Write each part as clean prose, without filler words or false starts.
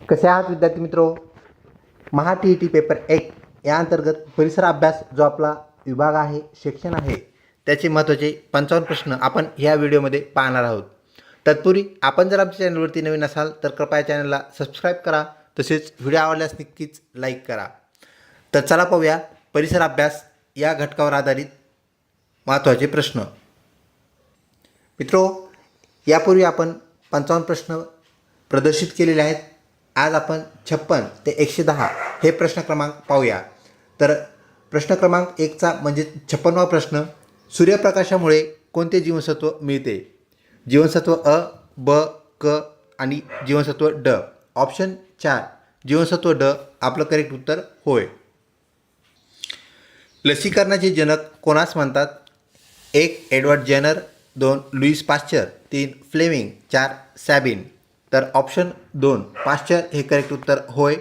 कसे आहात विद्यार्थी मित्रो? महा TET पेपर 1 या अंतर्गत परिसर अभ्यास जो आपला विभाग आहे, सेक्शन आहे, त्याचे महत्त्वाचे 55 प्रश्न आपण या व्हिडिओमध्ये पाहणार आहोत. तत्पूर्वी आपण जर आमच्या चॅनलवरती नवीन असाल तर कृपया चॅनलला सबस्क्राईब करा, तसेच व्हिडिओ आवडल्यास नक्कीच लाईक करा. तर चला पाहूया परिसर अभ्यास या घटकावर आधारित महत्त्वाचे प्रश्न. मित्रो, यापूर्वी आपण 55 प्रश्न प्रदर्शित केलेले आहेत. आज आपण 56 ते 110 हे प्रश्न क्रमांक पाहूया. तर प्रश्न क्रमांक 1चा म्हणजे 56वा प्रश्न, सूर्यप्रकाशामुळे कोणते जीवनसत्व मिळते? जीवनसत्व अ, ब, क आणि जीवनसत्व ड. ऑप्शन 4 जीवनसत्व ड आपलं करेक्ट उत्तर होय. लसीकरणाचे जनक कोणास म्हणतात? 1 Edward Jenner, 2 Louis Pasteur, 3 Fleming, 4 Sabin. तर ऑप्शन 2 पाश्चर हे करेक्ट उत्तर होय.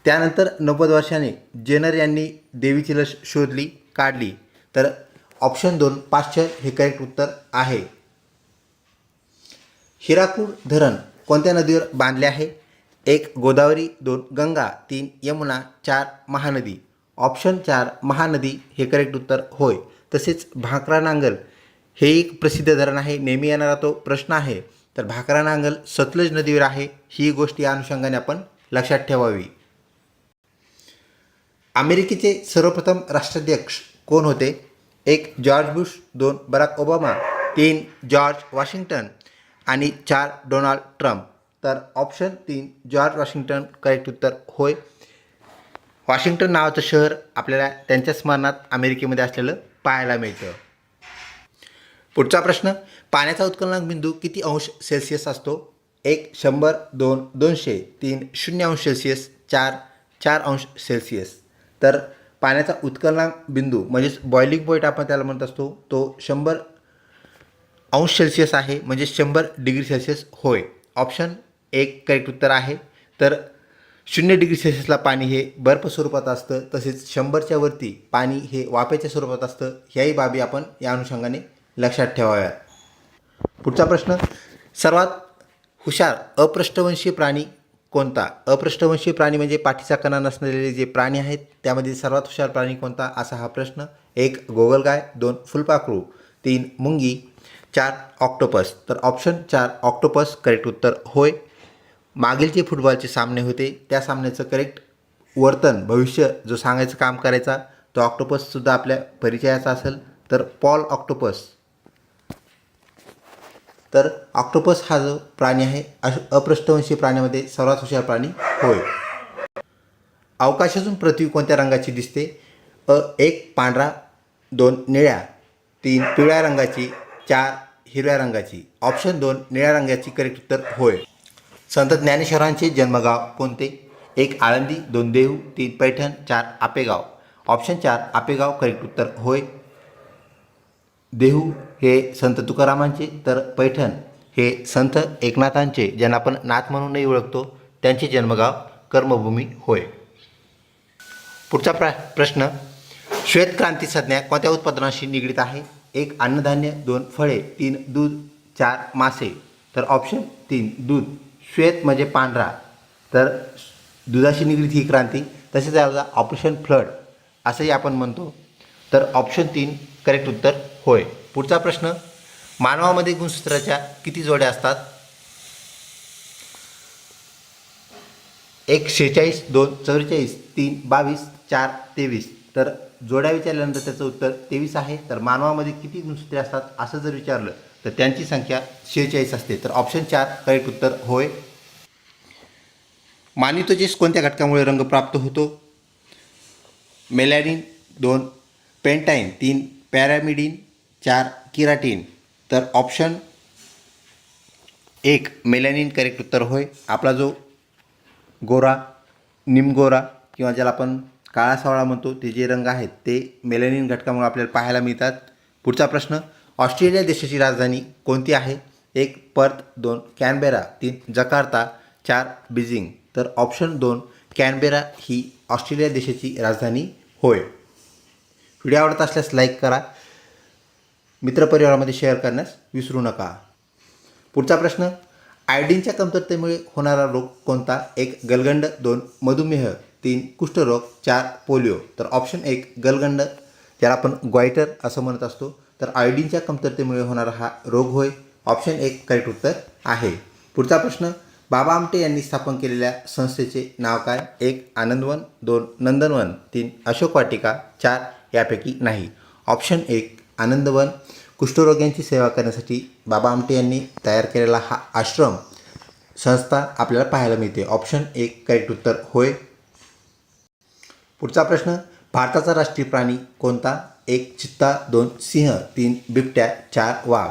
त्यानंतर 90 वर्षांनी जेनर यांनी देवीची लस शोधली, काढली. तर ऑप्शन 2 पाश्चर हे करेक्ट उत्तर आहे. हिराकूड धरण कोणत्या नदीवर बांधले आहे? 1 गोदावरी, 2 गंगा, 3 यमुना, 4 महानदी. ऑप्शन 4 महानदी हे करेक्ट उत्तर होय. तसेच भाकरा नांगल हे एक प्रसिद्ध धरण आहे, नेहमी येणारा तो प्रश्न आहे. तर भाकरा नांगल सतलज नदीवर आहे, ही गोष्ट या अनुषंगाने आपण लक्षात ठेवावी. अमेरिकेचे सर्वप्रथम राष्ट्राध्यक्ष कोण होते? 1 George Bush, 2 Barack Obama, 3 George Washington आणि 4 डोनाल्ड ट्रम्प. तर ऑप्शन 3 जॉर्ज वॉशिंग्टन करेक्ट उत्तर होय. वॉशिंग्टन नावाचं शहर आपल्याला त्यांच्या स्मरणात अमेरिकेमध्ये असलेलं पाहायला मिळतं. पुढचा प्रश्न, पाण्याचा उत्कलनांक बिंदू किती अंश सेल्सिअस असतो? 1 100, 2 200, 3 0 अंश सेल्सिअस, 4 4 अंश सेल्सिअस. तर पाण्याचा उत्कलनांक बिंदू म्हणजेच बॉइलिंग पॉईंट आपण त्याला म्हणत असतो, तो 100 अंश सेल्सिअस आहे, म्हणजे 100 डिग्री सेल्सिअस होय. ऑप्शन 1 करेक्ट उत्तर आहे. तर 0 डिग्री सेल्सिअसला पाणी हे बर्फ स्वरूपात असतं, तसेच 100च्या वरती पाणी हे वाफेच्या स्वरूपात असतं. ह्याही बाबी आपण या अनुषंगाने लक्षात ठेवाव्यात. पुढचा प्रश्न, सर्वात हुशार अपृष्ठवंशी प्राणी कोणता? अपृष्ठवंशी प्राणी म्हणजे पाठीचा कणा नसलेले जे प्राणी आहेत त्यामध्ये सर्वात हुशार प्राणी कोणता, असा हा प्रश्न. 1 गोगलगाय, 2 फुलपाखरू, 3 मुंगी, 4 ऑक्टोपस. तर ऑप्शन 4 ऑक्टोपस करेक्ट उत्तर होय. मागील जे फुटबॉलचे सामने होते त्या सामन्याचं करेक्ट वर्तन भविष्य जो सांगायचं काम करायचा तो ऑक्टोपससुद्धा आपल्या परिचयाचा असेल. तर पॉल ऑक्टोपस. तर ऑक्टोपस हा जो प्राणी आहे अपृष्ठवंशी प्राण्यामध्ये सर्वात हुशार प्राणी होय. अवकाशातून पृथ्वी कोणत्या रंगाची दिसते? 1 पांढरा, 2 निळ्या, 3 पिवळ्या रंगाची, 4 हिरव्या रंगाची. ऑप्शन 2 निळ्या रंगाची करेक्ट उत्तर होय. संत ज्ञानेश्वरांचे जन्मगाव कोणते? 1 आळंदी, 2 देहू, 3 पैठण, 4 आपेगाव. ऑप्शन 4 आपेगाव करेक्ट उत्तर होय. देहू हे संत तुकारामांचे, तर पैठण हे संत एकनाथांचे, ज्यांना आपण नाथ म्हणूनही ओळखतो, त्यांचे जन्मगाव कर्मभूमी होय. पुढचा प्रश्न, श्वेतक्रांती संज्ञा कोणत्या उत्पादनाशी निगडीत आहे? 1 अन्नधान्य, 2 फळे, 3 दूध, 4 मासे. तर ऑप्शन 3 दूध. श्वेत म्हणजे पांढरा, तर दुधाशी निगडीत ही क्रांती. तसेच याला ऑपरेशन फ्लड असंही आपण म्हणतो. तर ऑप्शन 3 करेक्ट उत्तर होय. पुढचा प्रश्न, मानवामध्ये गुणसूत्राच्या किती जोड्या असतात? 1 46, 2 44, 3 22, 4 23. तर जोड्या विचारल्यानंतर त्याचं उत्तर 23 आहे. तर मानवामध्ये किती गुणसूत्रे असतात असं जर विचारलं तर त्यांची संख्या 46 असते. तर ऑप्शन 4 करेक्ट उत्तर होय. मानवी त्वचेस कोणत्या घटकामुळे रंग प्राप्त होतो? Melanin, 2 पेंटाईन, 3 पॅरामिडिन, 4 keratin. तर ऑप्शन 1 मेलॅनिन करेक्ट उत्तर होय. आपला जो गोरा, निमगोरा किंवा ज्याला आपण काळा सावळा म्हणतो, ते जे रंग आहेत ते मेलॅनिन घटकामुळे आपल्याला पाहायला मिळतात. पुढचा प्रश्न, ऑस्ट्रेलिया देशाची राजधानी कोणती आहे? 1 पर्थ, 2 कॅनबेरा, 3 जकार्ता, 4 बीजिंग. तर ऑप्शन 2 कॅनबेरा ही ऑस्ट्रेलिया देशाची राजधानी होय. व्हिडिओ आवडत असल्यास लाईक करा, मित्रपरिवारामध्ये शेअर करण्यास विसरू नका. पुढचा प्रश्न, आयोडीनच्या कमतरतेमुळे होणारा रोग कोणता? 1 गलगंड, 2 मधुमेह, 3 कुष्ठरोग, 4 पोलिओ. तर ऑप्शन 1 गलगंड, ज्याला आपण ग्वाइटर असं म्हणत असतो, तर आयोडीनच्या कमतरतेमुळे होणारा हा रोग होय. ऑप्शन 1 करेक्ट उत्तर आहे. पुढचा प्रश्न, बाबा आमटे यांनी स्थापन केलेल्या संस्थेचे नाव काय? 1 आनंदवन, 2 नंदनवन, 3 अशोक वाटिका, 4 यापैकी नाही. ऑप्शन 1 आनंदवन. कुष्ठरोग्यांची सेवा करण्यासाठी बाबा आमटे यांनी तयार केलेला हा आश्रम संस्था आपल्याला पाहायला मिळते. ऑप्शन 1 करेक्ट उत्तर होय. पुढचा प्रश्न, भारताचा राष्ट्रीय प्राणी कोणता? 1 चित्ता, 2 सिंह, 3 बिबट्या, 4 वाघ.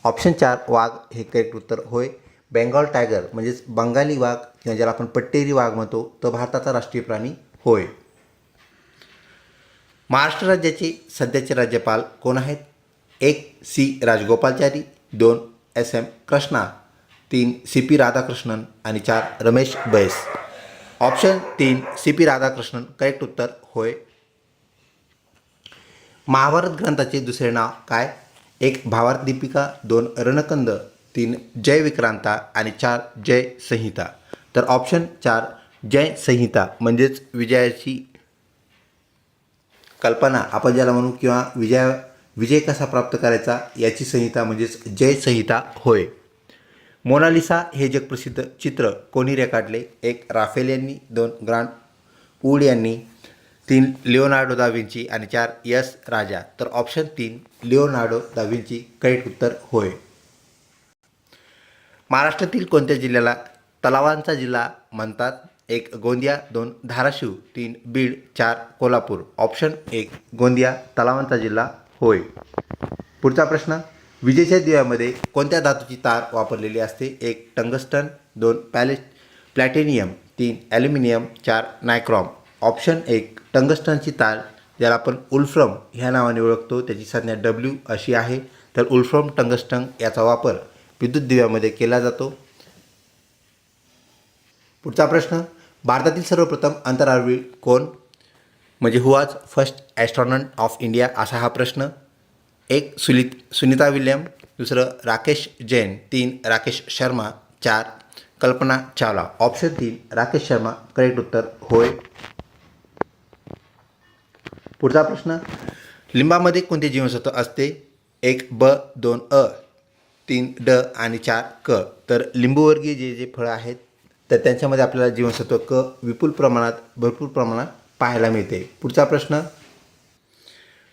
ऑप्शन 4 वाघ हे करेक्ट उत्तर होय. बेंगॉल टायगर म्हणजेच बंगाली वाघ किंवा ज्याला आपण पट्टेरी वाघ म्हणतो तो भारताचा राष्ट्रीय प्राणी होय. महाराष्ट्र राज्याचे सध्याचे राज्यपाल कोण आहेत? 1 C Rajagopalachari, 2 S M Krishna, 3 C P Radhakrishnan आणि 4 Ramesh Bais. Option 3 C P Radhakrishnan correct उत्तर होय. महाभारत ग्रंथाचे दुसरे नाव काय? 1 भावार्थ दीपिका, 2 रणकंद, 3 जय विक्रांता आणि 4 जय संहिता. तर ऑप्शन 4 जय संहिता म्हणजेच विजयाची कल्पना आपण ज्याला म्हणू किंवा विजय कसा प्राप्त करायचा याची संहिता म्हणजेच जय संहिता होय. मोनालिसा हे जगप्रसिद्ध चित्र कोणी रेखाटले? 1 राफेल यांनी, 2 ग्रांड वूड यांनी, 3 लिओनार्डो दा विंची आणि 4 यस राजा. तर option 3 Leonardo da Vinci correct उत्तर होय. महाराष्ट्रातील कोणत्या जिल्ह्याला तलावांचा जिल्हा म्हणतात? 1 गोंदिया, 2 धाराशिव, 3 बीड, 4 कोल्हापूर. ऑप्शन 1 गोंदिया तलावांचा जिल्हा होय. पुढचा प्रश्न, विजेच्या दिव्यामध्ये कोणत्या धातूची तार वापरलेली असते? 1 टंगस्टन, 2 प्लॅटिनियम, 3 ॲल्युमिनियम, 4 नायक्रॉम. ऑप्शन 1 टंगस्टनची तार, ज्याला आपण उल्फ्रम ह्या नावाने ओळखतो, त्याची संज्ञा W अशी आहे. तर उल्फ्रम टंगस्टन याचा वापर विद्युत दिव्यामध्ये केला जातो. पुढचा प्रश्न, भारतातील सर्वप्रथम अंतराळवीर कोण? म्हणजे who was first astronaut of India असा हा प्रश्न. 1 सुनीता विल्यम, दुसरं राकेश जैन, 3 राकेश शर्मा, 4 कल्पना चावला. ऑप्शन 3 राकेश शर्मा करेक्ट उत्तर होय. पुढचा प्रश्न, लिंबामध्ये कोणते जीवनसत्व असते? 1 ब, 2 अ, 3 ड आणि 4 क. तर लिंबूवर्गीय जे फळं आहेत तर त्यांच्यामध्ये आपल्याला जीवनसत्व क भरपूर प्रमाणात पाहायला मिळते. पुढचा प्रश्न,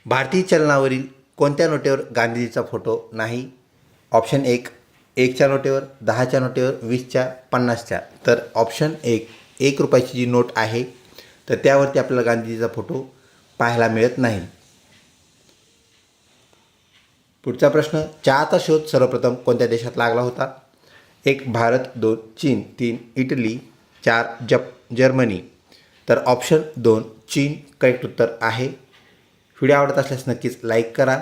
भारतीय चलनावरील कोणत्या नोटेवर गांधीजीचा फोटो नाही? ऑप्शन 1 1च्या नोटेवर, 10च्या नोटेवर, 20च्या, 50च्या. तर ऑप्शन 1 रुपयाची जी नोट आहे तर त्यावरती आपल्याला गांधीजीचा फोटो पाहायला मिळत नाही. पुढचा प्रश्न, चहाचा शोध सर्वप्रथम कोणत्या देशात लागला होता? 1 भारत, 2 चीन, 3 इटली, 4 जर्मनी. तर ऑप्शन 2 चीन करेक्ट उत्तर आहे. व्हिडिओ आवडत असल्यास नक्कीच लाईक करा.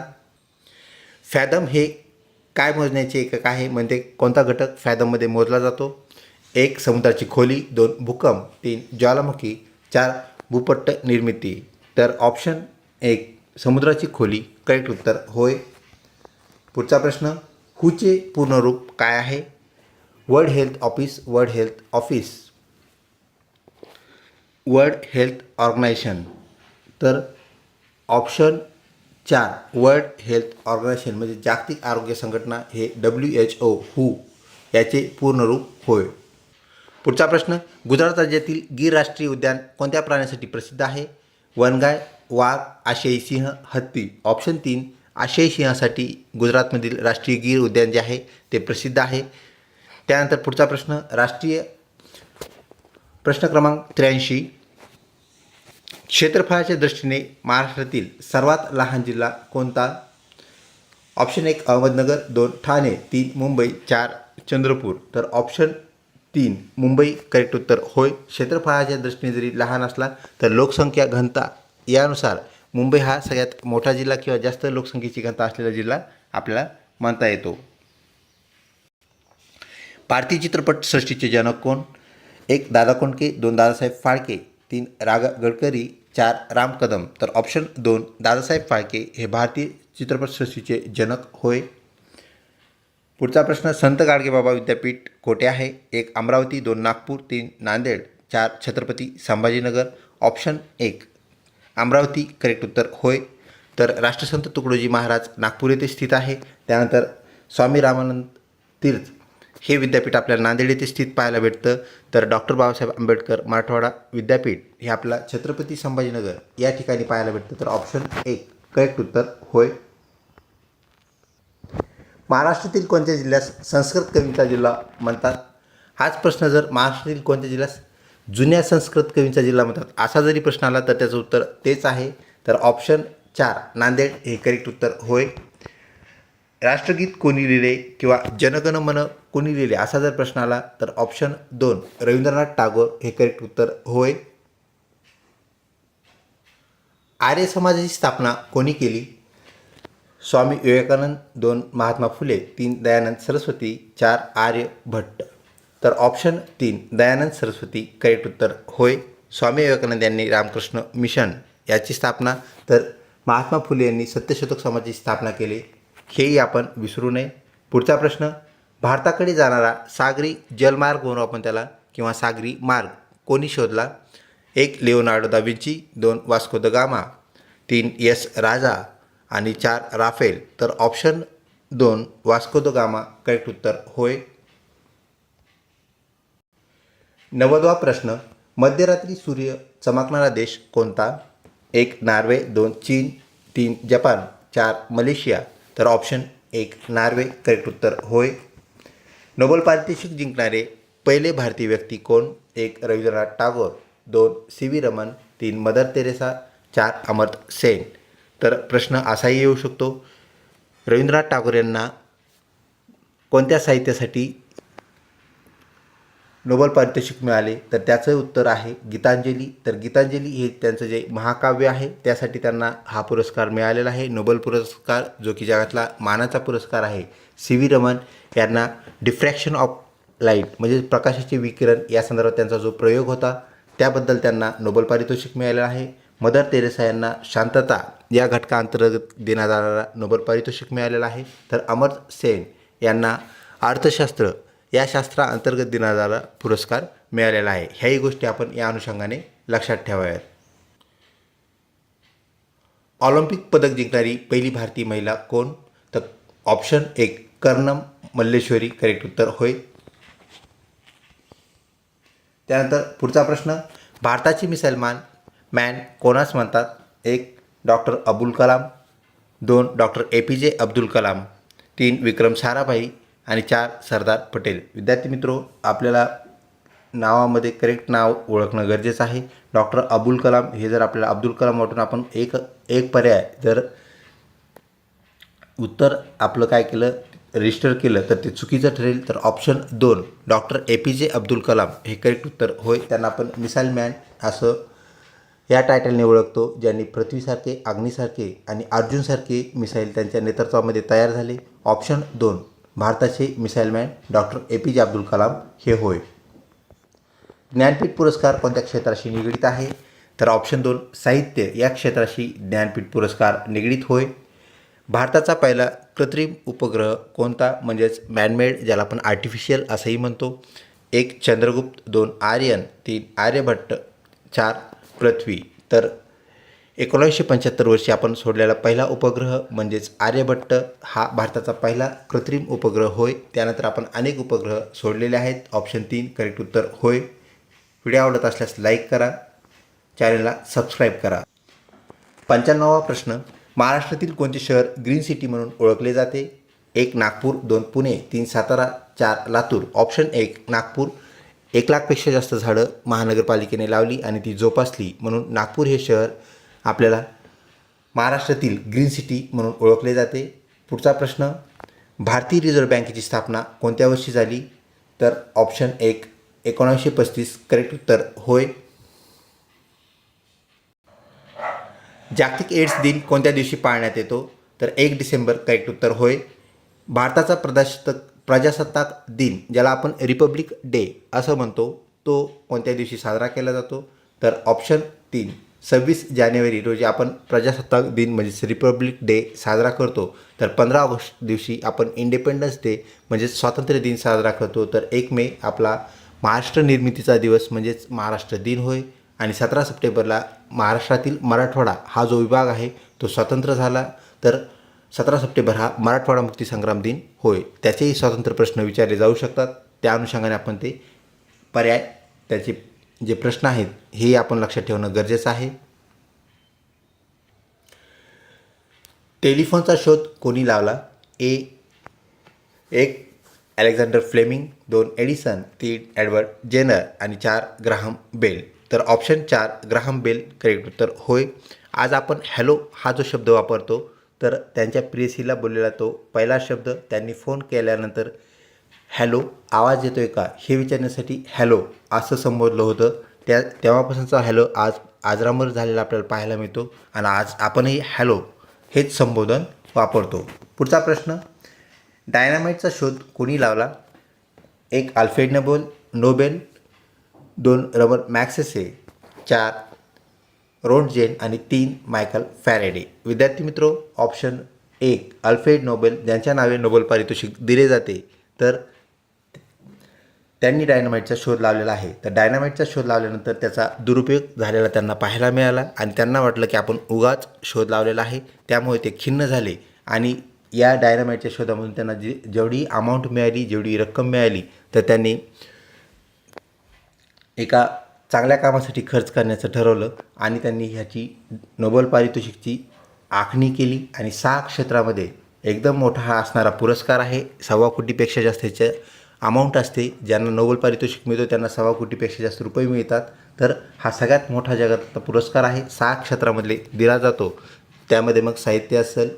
फॅदम हे काय मोजण्याचे एकक आहे? म्हणजे कोणता घटक फॅदममध्ये मोजला जातो? 1 समुद्राची खोली, 2 भूकंप, 3 ज्वालामुखी, 4 भूपट्ट निर्मिती. तर ऑप्शन 1 समुद्राची खोली करेक्ट उत्तर होय. पुढचा प्रश्न, हुचे पूर्ण रूप काय आहे? World health office, world health office, world health organisation. तर ऑप्शन 4 वर्ल्ड हेल्थ ऑर्गनायझेशन म्हणजे जागतिक आरोग्य संघटना हे WHO हू याचे पूर्ण रूप होय. पुढचा प्रश्न, गुजरात राज्यातील गीर राष्ट्रीय उद्यान कोणत्या प्राण्यासाठी प्रसिद्ध आहे? वनगाय, वाघ, आशियाई सिंह, हत्ती. ऑप्शन 3 आशियाई सिंहासाठी गुजरातमधील राष्ट्रीय गीर उद्यान जे आहे ते प्रसिद्ध आहे. त्यानंतर पुढचा प्रश्न, प्रश्न क्रमांक 83, क्षेत्रफळाच्या दृष्टीने महाराष्ट्रातील सर्वात लहान जिल्हा कोणता? ऑप्शन 1 अहमदनगर, 2 ठाणे, 3 मुंबई, 4 चंद्रपूर. तर ऑप्शन 3 मुंबई करेक्ट उत्तर होय. क्षेत्रफळाच्या दृष्टीने जरी लहान असला तर लोकसंख्या घनता यानुसार मुंबई हा सगळ्यात मोठा जिल्हा किंवा जास्त लोकसंख्येची घनता असलेला जिल्हा आपल्याला म्हणता येतो. भारतीय चित्रपट सृष्टीचे जनक कोण? 1 दादा कोंडके, 2 दादासाहेब फाळके, 3 रागा गडकरी, 4 राम कदम. तर ऑप्शन 2 दादासाहेब फाळके हे भारतीय चित्रपट सृष्टीचे जनक होय. पुढचा प्रश्न संत गाडगेबाबा विद्यापीठ कोठे आहे? 1 अमरावती, 2 नागपूर, 3 नांदेड, 4 छत्रपती संभाजीनगर. ऑप्शन 1 अमरावती करेक्ट उत्तर होय. तर राष्ट्रसंत तुकडोजी महाराज नागपूर येथे स्थित आहे. त्यानंतर स्वामी रामानंद तीर्थ हे विद्यापीठ आपल्याला नांदेड येथे स्थित पाहायला भेटतं. तर डॉक्टर बाबासाहेब आंबेडकर मराठवाडा विद्यापीठ हे आपला छत्रपती संभाजीनगर या ठिकाणी पाहायला भेटतं. तर ऑप्शन 1 करेक्ट उत्तर होय. महाराष्ट्रातील कोणत्या जिल्ह्यास संस्कृत कवींचा जिल्हा म्हणतात? हाच प्रश्न जर महाराष्ट्रातील कोणत्या जिल्ह्यास जुन्या संस्कृत कवींचा जिल्हा म्हणतात असा जरी प्रश्न आला तर त्याचं उत्तर तेच आहे. तर ऑप्शन 4 नांदेड हे करेक्ट उत्तर होय. राष्ट्रगीत कोणी लिहिले किंवा जनगण मन कोणी लिहिले असा जर प्रश्न आला तर ऑप्शन 2 रवींद्रनाथ टागोर हे करेक्ट उत्तर होय. आर्य समाजाची स्थापना कोणी केली? स्वामी विवेकानंद, 2 महात्मा फुले, 3 दयानंद सरस्वती, 4 आर्यभट्ट. तर ऑप्शन 3 दयानंद सरस्वती करेक्ट उत्तर होय. स्वामी विवेकानंद यांनी रामकृष्ण मिशन याची स्थापना, तर महात्मा फुले यांनी सत्यशोधक समाजाची स्थापना केली, हेही आपण विसरू नये. पुढचा प्रश्न भारताकडे जाणारा सागरी जलमार्ग म्हणू आपण त्याला किंवा सागरी मार्ग कोणी शोधला? 1 Leonardo da Vinci, 2 Vasco da Gama, 3 S Raja आणि 4 राफेल. तर option 2 Vasco da Gama correct उत्तर होय. 90वा प्रश्न मध्यरात्री सूर्य चमकणारा देश कोणता? 1 नॉर्वे, 2 चीन, 3 जपान, 4 मलेशिया. तर ऑप्शन 1 नॉर्वे करेक्ट उत्तर होय. नोबेल पारितोषिक जिंकणारे पहिले भारतीय व्यक्ती कोण? 1 Rabindranath Tagore, 2 C V Raman, 3 Mother Teresa, 4 Amartya Sen. तर प्रश्न असाही येऊ शकतो रवींद्रनाथ टागोर यांना कोणत्या साहित्यासाठी नोबेल पारितोषिक मिळाले? तर त्याचं उत्तर आहे गीतांजली. तर गीतांजली हे त्यांचं जे महाकाव्य आहे त्यासाठी त्यांना हा पुरस्कार मिळालेला आहे, नोबेल पुरस्कार, जो की जगातला मानाचा पुरस्कार आहे. सी व्ही रमन यांना डिफ्रॅक्शन ऑफ लाईट म्हणजे प्रकाशाचे विकिरण या संदर्भात त्यांचा जो प्रयोग होता त्याबद्दल त्यांना नोबेल पारितोषिक मिळालेलं आहे. मदर तेरेसा यांना शांतता या घटकाअंतर्गत देण्यात आलेला नोबेल पारितोषिक मिळालेलं आहे. तर अमर्त्य सेन यांना अर्थशास्त्र या शास्त्राअंतर्गत देण्यात आलेला पुरस्कार मिळालेला आहे. ह्याही गोष्टी आपण या अनुषंगाने लक्षात ठेवाव्यात. ऑलिम्पिक पदक जिंकणारी पहिली भारतीय महिला कोण? तर ऑप्शन 1 कर्णम मल्लेश्वरी करेक्ट उत्तर होय. त्यानंतर पुढचा प्रश्न भारताची मिसाईल मॅन कोणास म्हणतात? 1 doctor Abul Kalam, 2 doctor APJ Abdul Kalam, 3 Vikram Sarabhai आणि 4 सरदार पटेल. विद्यार्थी मित्रो, आपल्याला नावामध्ये करेक्ट नाव ओळखणं गरजेचं आहे. डॉक्टर अबुल कलाम हे जर आपल्याला अब्दुल कलाम वाटून आपण एक पर्याय जर उत्तर आपलं काय केलं रजिस्टर केलं तर ते चुकीचं ठरेल. तर option 2 doctor APJ Abdul Kalam हे करेक्ट उत्तर होय. त्यांना आपण मिसाईल मॅन असं या टायटलने ओळखतो, ज्यांनी पृथ्वीसारखे, अग्नीसारखे आणि अर्जुनसारखे मिसाईल त्यांच्या नेतृत्वामध्ये तयार झाले. ऑप्शन 2 भारताचे missile man doctor APJ Abdul Kalam हे होय. ज्ञानपीठ पुरस्कार कोणत्या क्षेत्राशी निगडीत आहे? तर ऑप्शन 2 साहित्य या क्षेत्राशी ज्ञानपीठ पुरस्कार निगडीत होय. भारताचा पहिला कृत्रिम उपग्रह कोणता म्हणजेच मॅनमेड, ज्याला आपण आर्टिफिशियल असंही म्हणतो? 1 चंद्रगुप्त, 2 आर्यन, 3 आर्यभट्ट, 4 पृथ्वी. तर 1975 वर्षी आपण सोडलेला पहिला उपग्रह म्हणजेच आर्यभट्ट हा भारताचा पहिला कृत्रिम उपग्रह होय. त्यानंतर आपण अनेक उपग्रह सोडलेले आहेत. ऑप्शन 3 करेक्ट उत्तर होय. व्हिडिओ आवडत असल्यास लाईक करा, चॅनलला सबस्क्राईब करा. 95वा प्रश्न महाराष्ट्रातील कोणते शहर ग्रीन सिटी म्हणून ओळखले जाते? 1 नागपूर, 2 पुणे, 3 सातारा, 4 लातूर. ऑप्शन 1 नागपूर. 1 लाखपेक्षा जास्त झाडं महानगरपालिकेने लावली आणि ती जोपासली म्हणून नागपूर हे शहर आपल्याला महाराष्ट्रातील ग्रीन सिटी म्हणून ओळखले जाते. पुढचा प्रश्न भारतीय रिझर्व्ह बँकेची स्थापना कोणत्या वर्षी झाली? तर ऑप्शन 1 1935 करेक्ट उत्तर होय. जागतिक एड्स दिन कोणत्या दिवशी पाळण्यात येतो? तर 1 डिसेंबर करेक्ट उत्तर होय. भारताचा प्रजासत्ताक दिन ज्याला आपण रिपब्लिक डे असं म्हणतो तो कोणत्या दिवशी साजरा केला जातो? तर ऑप्शन 3 26 जानेवारी रोजी आपण प्रजासत्ताक दिन म्हणजेच रिपब्लिक डे साजरा करतो. तर 15 ऑगस्ट दिवशी आपण इंडिपेंडन्स डे म्हणजेच स्वातंत्र्य दिन साजरा करतो. तर 1 मे आपला महाराष्ट्र निर्मितीचा दिवस म्हणजेच महाराष्ट्र दिन होय. आणि 17 सप्टेंबरला महाराष्ट्रातील मराठवाडा हा जो विभाग आहे तो स्वतंत्र झाला. तर 17 सप्टेंबर हा मराठवाडा मुक्तीसंग्राम दिन होय. त्याचेही स्वतंत्र प्रश्न विचारले जाऊ शकतात. त्या अनुषंगाने आपण ते पर्याय त्याचे जे प्रश्न आहेत हे आपण लक्षात ठेवणं गरजेचं आहे. टेलिफोनचा शोध कोणी लावला? एक Alexander Fleming, 2 Edison, 3 Edward Jenner आणि 4 ग्राहम बेल. तर ऑप्शन 4 ग्राहम बेल करेक्ट उत्तर होय. आज आपण हॅलो हा जो शब्द वापरतो तर त्यांच्या प्रेयसीला बोललेला तो पहिला शब्द त्यांनी फोन केल्यानंतर हॅलो आवाज येतो आहे का हे विचारण्यासाठी हॅलो असं संबोधलं होतं. तेव्हापासूनचा हॅलो आज आजरामर झालेला आपल्याला पाहायला मिळतो आणि आज आपणही हॅलो हेच संबोधन वापरतो. पुढचा प्रश्न, डायनामाइटचा शोध कोणी लावला? 1 अल्फ्रेड नोबेल, 2 रॉबर्ट मॅक्सेसे, 4 रोंटजेन आणि 3 मायकल फॅरेडे. विद्यार्थी मित्रो, ऑप्शन 1 अल्फ्रेड नोबेल ज्यांच्या नावे नोबेल पारितोषिक दिले जाते तर त्यांनी डायनामाइटचा शोध लावलेला आहे. तर डायनामाइटचा शोध लावल्यानंतर त्याचा दुरुपयोग झालेला त्यांना पाहायला मिळाला आणि त्यांना वाटलं की आपण उगाच शोध लावलेला आहे. त्यामुळे ते खिन्न झाले आणि या डायनामाइटच्या शोधामधून त्यांना जेवढी अमाऊंट मिळाली, जेवढी रक्कम मिळाली तर त्यांनी एका चांगल्या कामासाठी खर्च करण्याचं ठरवलं आणि त्यांनी ह्याची नोबेल पारितोषिकची आखणी केली. आणि 6 क्षेत्रामध्ये एकदम मोठा हा असणारा पुरस्कार आहे. 1.25 कोटीपेक्षा जास्तचे अमाऊंट असते. ज्यांना नोबेल पारितोषिक मिळतो त्यांना 1.25 कोटीपेक्षा जास्त रुपये मिळतात. तर हा सगळ्यात मोठा जगातला पुरस्कार आहे. 6 क्षेत्रामधले दिला जातो. त्यामध्ये मग साहित्य असेल,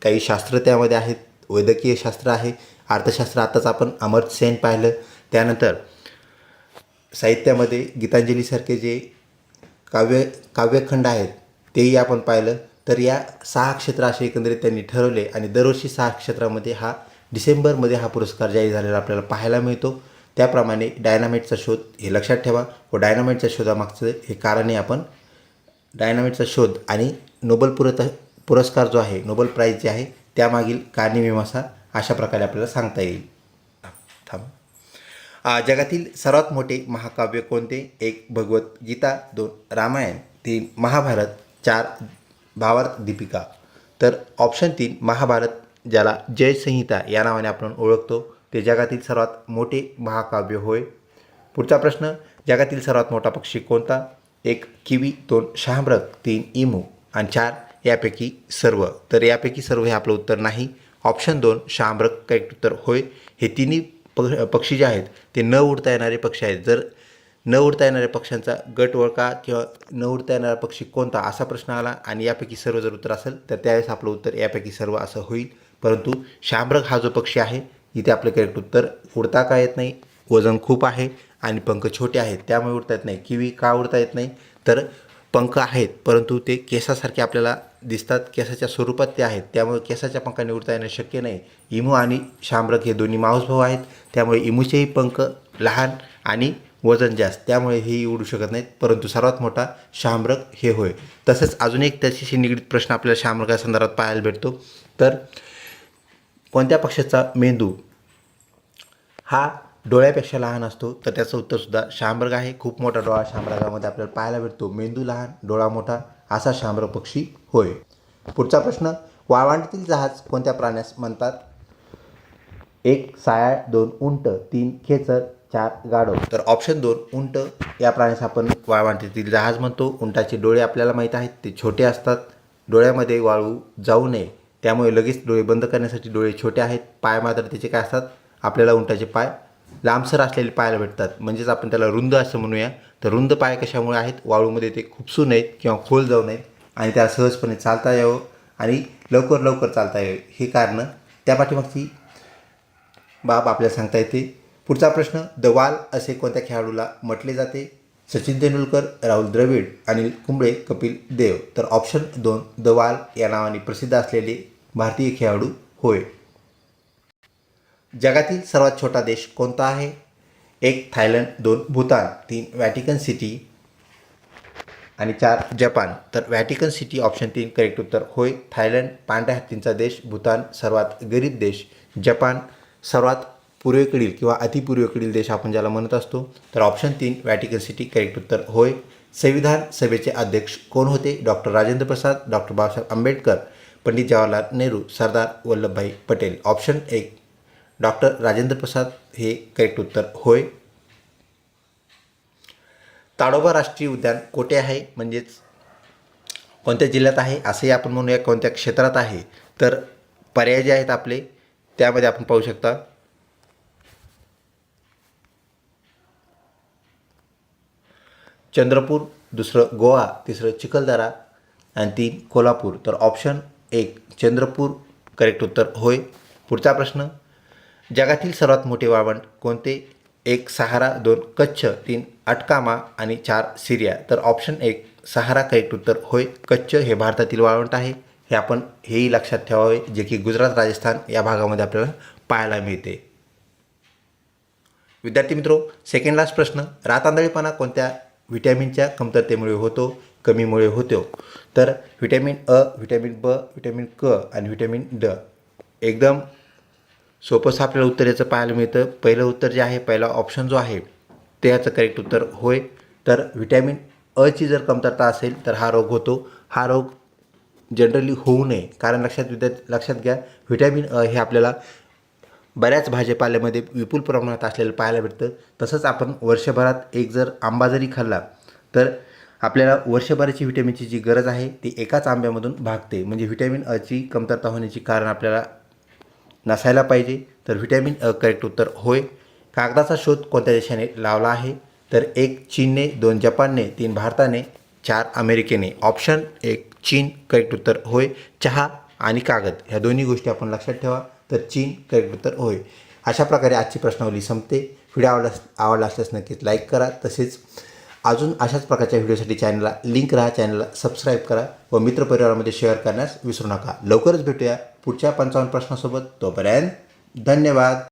काही शास्त्र त्यामध्ये आहेत, वैद्यकीय शास्त्र आहे, अर्थशास्त्र आत्ताच आपण अमर्त्य सेन पाहिलं. त्यानंतर साहित्यामध्ये गीतांजलीसारखे जे काव्यखंड आहेत तेही आपण पाहिलं. तर या 6 क्षेत्र असे एकंदरीत त्यांनी ठरवले आणि दरवर्षी 6 क्षेत्रामध्ये हा डिसेंबरमध्ये हा पुरस्कार जाहीर झालेला आपल्याला पाहायला मिळतो. त्याप्रमाणे डायनामाइटचा शोध हे लक्षात ठेवा व डायनामाइटच्या शोधामागचं हे कारणही आपण डायनामाइटचा शोध आणि नोबेल पुरस्कार जो आहे, नोबेल प्राईज जे आहे त्यामागील कारणमीमांसा अशा प्रकारे आपल्याला सांगता येईल. जगातील सर्वात मोठे महाकाव्य कोणते? 1 भगवद्गीता, 2 रामायण, 3 महाभारत, 4 भावार्थ दीपिका. तर ऑप्शन 3 महाभारत, ज्याला जय संहिता या नावाने आपण ओळखतो, ते जगातील सर्वात मोठे महाकाव्य होय. पुढचा प्रश्न, जगातील सर्वात मोठा पक्षी कोणता? 1 किवी, 2 शहामृग, 3 इमू आणि 4 यापैकी सर्व. तर यापैकी सर्व हे आपलं उत्तर नाही. ऑप्शन 2 शहामृग करेक्ट उत्तर होय. हे तिन्ही पक्षी जे आहेत ते न उडता येणारे पक्षी आहेत. जर न उडता येणाऱ्या पक्ष्यांचा गट ओळखा किंवा न उडता येणारा पक्षी कोणता असा प्रश्न आला आणि यापैकी सर्व जर उत्तर असेल तर त्यावेळेस आपलं उत्तर यापैकी सर्व असं होईल. परंतु शहामृग हा जो पक्षी आहे इथे आपलं करेक्ट उत्तर उडता का येत नाही, वजन खूप आहे आणि पंख छोटे आहेत त्यामुळे उडता येत नाही. किवी का उडता येत नाही तर पंख आहेत परंतु ते केसासारखे आपल्याला दिसतात, केसाच्या स्वरूपात ते आहेत त्यामुळे केसाच्या पंखाने उडता येणं शक्य नाही. इमू आणि शहामृग हे दोन्ही मावस भाऊ आहेत त्यामुळे इमूचेही पंख लहान आणि वजन जास्त त्यामुळे हेही उडू शकत नाहीत. परंतु सर्वात मोठा शहामृग हे होय. तसंच अजून एक त्याच्याशी निगडीत प्रश्न आपल्याला शहामृगासंदर्भात पाहायला भेटतो. तर कोणत्या पक्षाचा मेंदू हा डोळ्यापेक्षा लहान असतो? तर त्याचं उत्तरसुद्धा शहामृग आहे. खूप मोठा डोळा शहामृगामध्ये आपल्याला पाहायला भेटतो. मेंदू लहान, डोळा मोठा असा शहामृग पक्षी होय. पुढचा प्रश्न, वाळवंटातील जहाज कोणत्या प्राण्यास म्हणतात? 1 सायाळ, 2 उंट, 3 खेचर, 4 गाढव. तर ऑप्शन 2 उंट या प्राण्यास आपण वाळवंटातील जहाज म्हणतो. उंटाचे डोळे आपल्याला माहीत आहेत ते छोटे असतात. डोळ्यामध्ये वाळू जाऊ नये त्यामुळे लगेच डोळे बंद करण्यासाठी डोळे छोटे आहेत. पाय मात्र त्याचे काय असतात? आपल्याला उंटाचे पाय लांबसर असलेले पाहायला भेटतात म्हणजेच आपण त्याला रुंद असं म्हणूया. तर रुंद पाय कशामुळे आहेत? वाळूमध्ये ते खुपसू नयेत किंवा खोल जाऊ नयेत आणि त्याला सहजपणे चालता यावं आणि लवकर चालता यावे हे कारण त्या पाठीमागची बाब आपल्याला सांगता येते. पुढचा प्रश्न, द वाल असे कोणत्या खेळाडूला म्हटले जाते? सचिन तेंडुलकर, राहुल द्रविड, अनिल कुंबळे, कपिल देव. तर ऑप्शन 2 द वाल या नावाने प्रसिद्ध असलेले भारतीय खेळाडू होय. जगातील सर्वात छोटा देश कोणता आहे? 1 थायलंड, 2 भूतान, 3 व्हॅटिकन सिटी, आणि 4 जपान. तर व्हॅटिकन सिटी ऑप्शन 3 करेक्ट उत्तर होय. थायलंड पांढऱ्या हत्तींचा देश. भूतान सर्वात गरीब देश. जपान सर्वात पूर्वेकडील किंवा अतिपूर्वेकडील देश आपण ज्याला म्हणत असतो. तर ऑप्शन 3 व्हॅटिकन सिटी करेक्ट उत्तर होय. संविधान सभेचे अध्यक्ष कोण होते? Doctor Rajendra Prasad, doctor Babasaheb Ambedkar, Pandit Jawaharlal Nehru, Sardar Vallabhbhai Patel. Option 1 doctor Rajendra Prasad हे करेक्ट उत्तर होय. ताडोबा राष्ट्रीय उद्यान कोठे आहे? म्हणजेच कोणत्या जिल्ह्यात आहे असंही आपण म्हणूया, कोणत्या क्षेत्रात आहे? तर पर्याय जे आहेत आपले त्यामध्ये आपण पाहू शकता. चंद्रपूर, दुसरं गोवा, तिसरं चिखलदरा आणि 3 कोल्हापूर. तर ऑप्शन 1 चंद्रपूर करेक्ट उत्तर होय. पुढचा प्रश्न, जगातील सर्वात मोठे वाळवंट कोणते? 1 सहारा, 2 कच्छ, 3 अटकामा आणि 4 सिरिया. तर ऑप्शन 1 सहारा करेक्ट उत्तर होय. कच्छ हे भारतातील वाळवंट आहे. हे आपण हेही लक्षात ठेवावे, जे की गुजरात, राजस्थान या भागामध्ये आपल्याला पाहायला मिळते. विद्यार्थी मित्रो, सेकंड लास्ट प्रश्न, रातआंधळेपणा कोणत्या व्हिटॅमिनच्या कमतरतेमुळे होतो? कमीमुळे होतो? तर व्हिटॅमिन अ, व्हिटॅमिन ब, व्हिटॅमिन क आणि व्हिटॅमिन ड. एकदम सोपंच आपल्याला उत्तर याचं पाहायला मिळतं. पहिलं उत्तर जे आहे, पहिला ऑप्शन जो आहे ते याचं करेक्ट उत्तर होय. तर व्हिटॅमिन अची जर कमतरता असेल तर हा रोग होतो. हा रोग जनरली होऊ नये, कारण लक्षात घ्या, व्हिटॅमिन अ हे आपल्याला बऱ्याच भाजीपाल्यामध्ये विपुल प्रमाणात असलेलं पाहायला भेटतं. तसंच आपण वर्षभरात एक जर आंबा जरी खाल्ला तर आपल्याला वर्षभराची व्हिटॅमिनची जी गरज आहे ती एकाच आंब्यामधून भागते. म्हणजे व्हिटॅमिन अची कमतरता होण्याची कारण आपल्याला नसायला पाहिजे. तर व्हिटॅमिन अ करेक्ट उत्तर होय. कागदाचा शोध कोणत्या देशाने लावला आहे? तर 1 चीनने, 2 जपानने, 3 भारताने, 4 अमेरिकेने. ऑप्शन 1 चीन करेक्ट उत्तर होय. चहा आणि कागद ह्या दोन्ही गोष्टी आपण लक्षात ठेवा. तर चीन करेक्ट उत्तर होय. अशा प्रकारे आजची प्रश्नावली संपते. व्हिडिओ आवडला असल्यास नक्कीच लाईक करा. तसेच अजून अशाच प्रकारच्या व्हिडिओसाठी चॅनलला लिंक राहा, चॅनलला सबस्क्राईब करा व मित्रपरिवारामध्ये शेअर करण्यास विसरू नका. लवकरच भेटूया पुढच्या 55 प्रश्नासोबत. तोपर्यंत धन्यवाद.